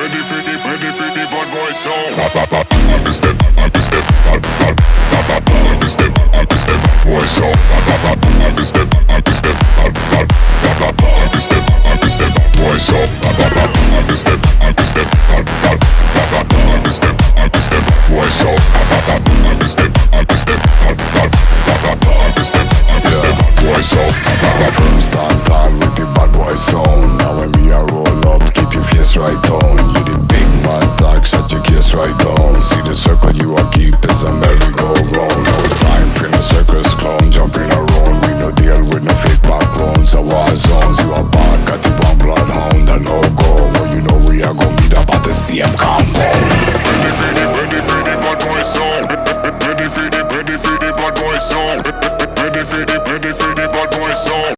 ready for the bad boy sound. Up the step, up the step, up the step, boy sound. Up the step, up the step, up the step, up the step, boy sound. Up the step, up the step, up the step, up the step, boy sound. Up the step, up the step, up the step, up the step, boy sound. Start from start time with the bad boy sound. Now when we are roll up, keep your face right on.